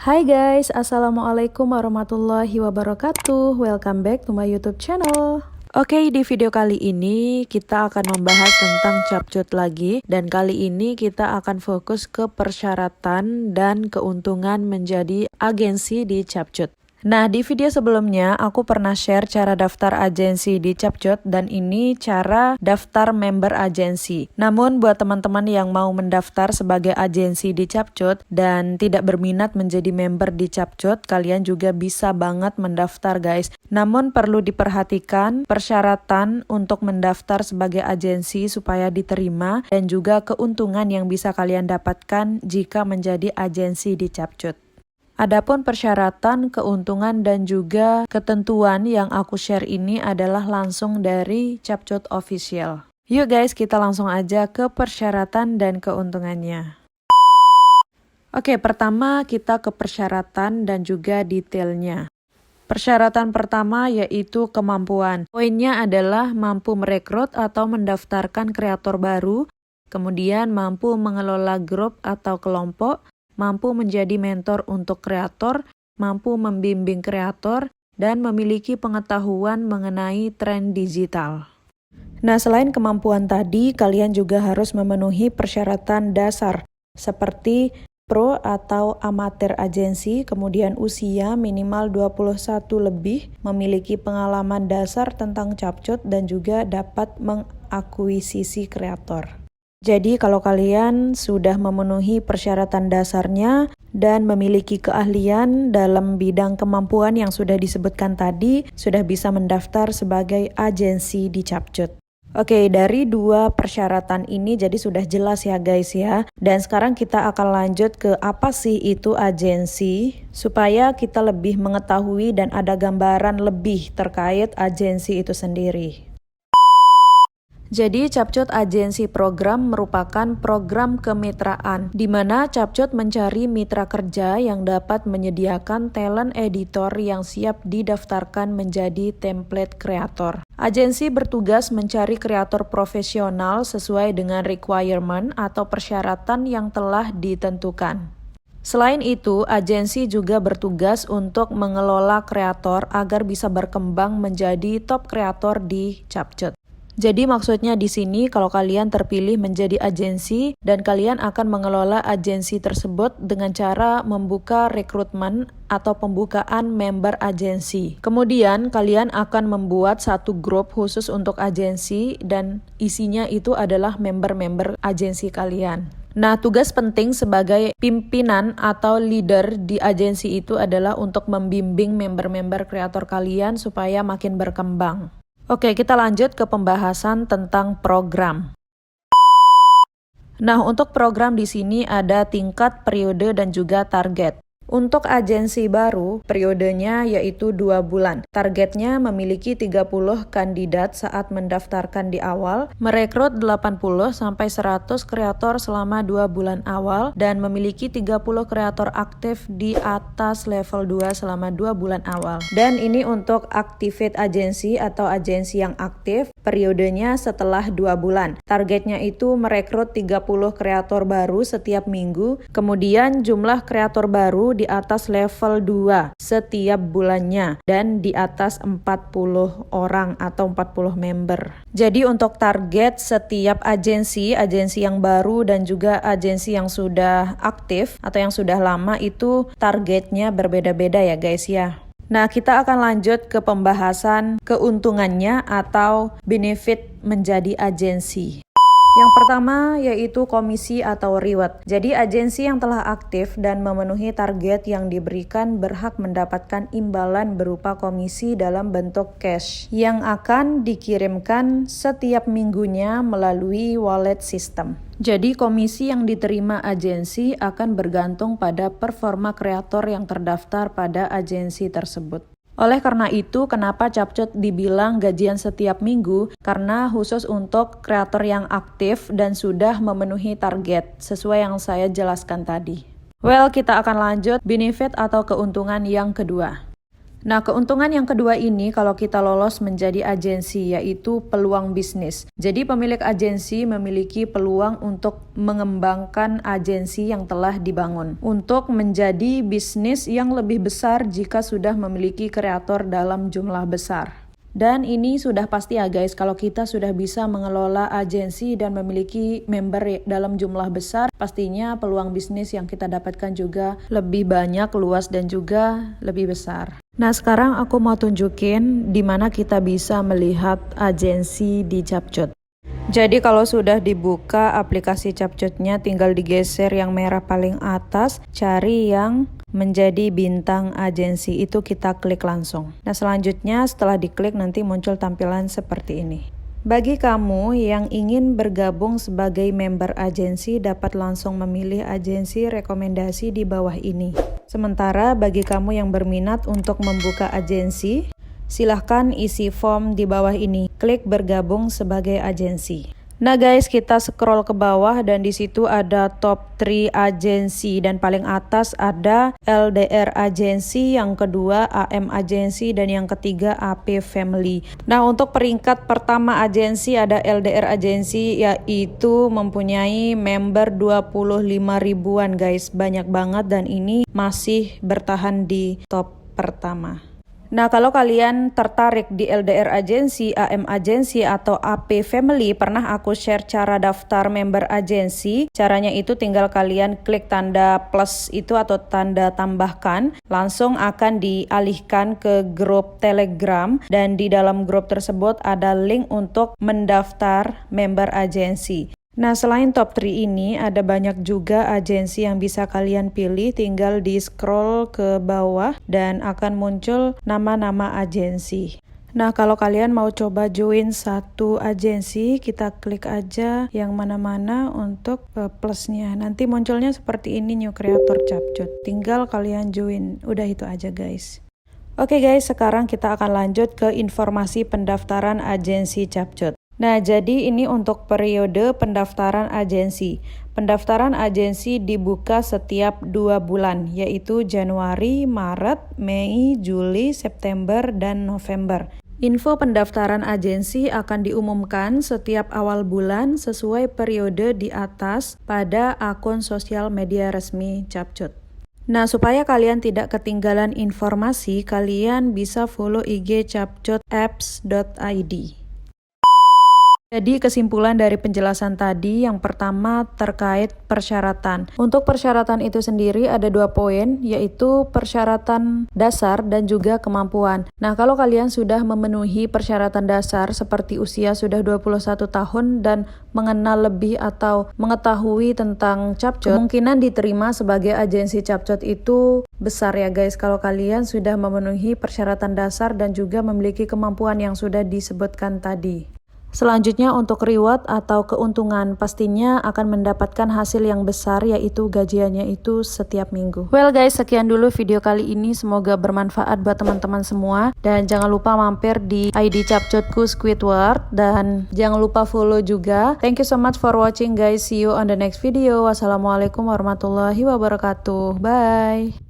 Hai guys, Assalamualaikum warahmatullahi wabarakatuh. Welcome back to my YouTube channel. Oke, di video kali ini kita akan membahas tentang capcut lagi. Dan kali ini kita akan fokus ke persyaratan dan keuntungan menjadi agensi di capcut. Nah, di video sebelumnya aku pernah share cara daftar agensi di Capcut dan ini cara daftar member agensi. Namun buat teman-teman yang mau mendaftar sebagai agensi di Capcut dan tidak berminat menjadi member di Capcut, kalian juga bisa banget mendaftar guys. Namun perlu diperhatikan persyaratan untuk mendaftar sebagai agensi supaya diterima dan juga keuntungan yang bisa kalian dapatkan jika menjadi agensi di Capcut. Adapun persyaratan, keuntungan, dan juga ketentuan yang aku share ini adalah langsung dari Capcut Official. Yuk guys, kita langsung aja ke persyaratan dan keuntungannya. Oke, pertama kita ke persyaratan dan juga detailnya. Persyaratan pertama yaitu kemampuan. Poinnya adalah mampu merekrut atau mendaftarkan kreator baru, kemudian mampu mengelola grup atau kelompok, mampu menjadi mentor untuk kreator, mampu membimbing kreator, dan memiliki pengetahuan mengenai tren digital. Nah, selain kemampuan tadi, kalian juga harus memenuhi persyaratan dasar, seperti pro atau amatir agensi, kemudian usia minimal 21 lebih, memiliki pengalaman dasar tentang Capcut, dan juga dapat mengakuisisi kreator. Jadi kalau kalian sudah memenuhi persyaratan dasarnya dan memiliki keahlian dalam bidang kemampuan yang sudah disebutkan tadi, sudah bisa mendaftar sebagai agensi di Capcut. Oke, dari dua persyaratan ini jadi sudah jelas ya guys ya. Dan sekarang kita akan lanjut ke apa sih itu agensi, supaya kita lebih mengetahui dan ada gambaran lebih terkait agensi itu sendiri. Jadi Capcut Agensi Program merupakan program kemitraan di mana Capcut mencari mitra kerja yang dapat menyediakan talent editor yang siap didaftarkan menjadi template kreator. Agensi bertugas mencari kreator profesional sesuai dengan requirement atau persyaratan yang telah ditentukan. Selain itu, agensi juga bertugas untuk mengelola kreator agar bisa berkembang menjadi top kreator di Capcut. Jadi maksudnya di sini kalau kalian terpilih menjadi agensi dan kalian akan mengelola agensi tersebut dengan cara membuka rekrutmen atau pembukaan member agensi. Kemudian kalian akan membuat satu grup khusus untuk agensi dan isinya itu adalah member-member agensi kalian. Nah, tugas penting sebagai pimpinan atau leader di agensi itu adalah untuk membimbing member-member kreator kalian supaya makin berkembang. Oke, kita lanjut ke pembahasan tentang program. Nah, untuk program di sini ada tingkat, periode, dan juga target. Untuk agensi baru, periodenya yaitu 2 bulan. Targetnya memiliki 30 kandidat saat mendaftarkan di awal, merekrut 80-100 kreator selama 2 bulan awal, dan memiliki 30 kreator aktif di atas level 2 selama 2 bulan awal. Dan ini untuk activate agensi atau agensi yang aktif, periodenya setelah 2 bulan. Targetnya itu merekrut 30 kreator baru setiap minggu, kemudian jumlah kreator baru di atas level 2 setiap bulannya dan di atas 40 orang atau 40 member. Jadi untuk target setiap agensi yang baru dan juga agensi yang sudah aktif atau yang sudah lama itu targetnya berbeda-beda ya guys ya. Nah, kita akan lanjut ke pembahasan keuntungannya atau benefit menjadi agensi. Yang pertama yaitu komisi atau reward. Jadi agensi yang telah aktif dan memenuhi target yang diberikan berhak mendapatkan imbalan berupa komisi dalam bentuk cash yang akan dikirimkan setiap minggunya melalui wallet system. Jadi komisi yang diterima agensi akan bergantung pada performa kreator yang terdaftar pada agensi tersebut. Oleh karena itu, kenapa Capcut dibilang gajian setiap minggu? Karena khusus untuk kreator yang aktif dan sudah memenuhi target, sesuai yang saya jelaskan tadi. Well, kita akan lanjut benefit atau keuntungan yang kedua. Nah, keuntungan yang kedua ini kalau kita lolos menjadi agensi, yaitu peluang bisnis. Jadi pemilik agensi memiliki peluang untuk mengembangkan agensi yang telah dibangun untuk menjadi bisnis yang lebih besar jika sudah memiliki kreator dalam jumlah besar. Dan ini sudah pasti ya guys, kalau kita sudah bisa mengelola agensi dan memiliki member dalam jumlah besar, pastinya peluang bisnis yang kita dapatkan juga lebih banyak, luas, dan juga lebih besar. Nah, sekarang aku mau tunjukin di mana kita bisa melihat agensi di CapCut. Jadi kalau sudah dibuka aplikasi CapCutnya, tinggal digeser yang merah paling atas, cari yang menjadi bintang agensi, itu kita klik langsung. Nah, selanjutnya setelah diklik nanti muncul tampilan seperti ini. Bagi kamu yang ingin bergabung sebagai member agensi, dapat langsung memilih agensi rekomendasi di bawah ini. Sementara bagi kamu yang berminat untuk membuka agensi, silahkan isi form di bawah ini, klik bergabung sebagai agensi. Nah guys, kita scroll ke bawah dan di situ ada top 3 agensi dan paling atas ada LDR agensi, yang kedua AM agensi, dan yang ketiga AP family. Nah, untuk peringkat pertama agensi ada LDR agensi, yaitu mempunyai member 25 ribuan guys, banyak banget, dan ini masih bertahan di top pertama. Nah, kalau kalian tertarik di LDR agensi, AM agensi, atau AP family, pernah aku share cara daftar member agensi. Caranya itu tinggal kalian klik tanda plus itu atau tanda tambahkan, langsung akan dialihkan ke grup Telegram, dan di dalam grup tersebut ada link untuk mendaftar member agensi. Nah, selain top 3 ini, ada banyak juga agensi yang bisa kalian pilih. Tinggal di scroll ke bawah dan akan muncul nama-nama agensi. Nah, kalau kalian mau coba join satu agensi, kita klik aja yang mana-mana untuk plusnya. Nanti munculnya seperti ini, new creator CapCut. Tinggal kalian join, udah itu aja guys. Oke guys, sekarang kita akan lanjut ke informasi pendaftaran agensi CapCut. Nah, jadi ini untuk periode pendaftaran agensi. Pendaftaran agensi dibuka setiap 2 bulan, yaitu Januari, Maret, Mei, Juli, September, dan November. Info pendaftaran agensi akan diumumkan setiap awal bulan sesuai periode di atas pada akun sosial media resmi CapCut. Nah, supaya kalian tidak ketinggalan informasi, kalian bisa follow IG capcutapps.id. Jadi kesimpulan dari penjelasan tadi, yang pertama terkait persyaratan. Untuk persyaratan itu sendiri ada 2 poin, yaitu persyaratan dasar dan juga kemampuan. Nah, kalau kalian sudah memenuhi persyaratan dasar seperti usia sudah 21 tahun dan mengenal lebih atau mengetahui tentang CapCut, kemungkinan diterima sebagai agensi CapCut itu besar ya guys, kalau kalian sudah memenuhi persyaratan dasar dan juga memiliki kemampuan yang sudah disebutkan tadi. Selanjutnya untuk reward atau keuntungan, pastinya akan mendapatkan hasil yang besar, yaitu gajiannya itu setiap minggu. Well guys, sekian dulu video kali ini, semoga bermanfaat buat teman-teman semua, dan jangan lupa mampir di ID CapCutku Squidward, dan jangan lupa follow juga. Thank you so much for watching guys, see you on the next video. Wassalamualaikum warahmatullahi wabarakatuh, bye.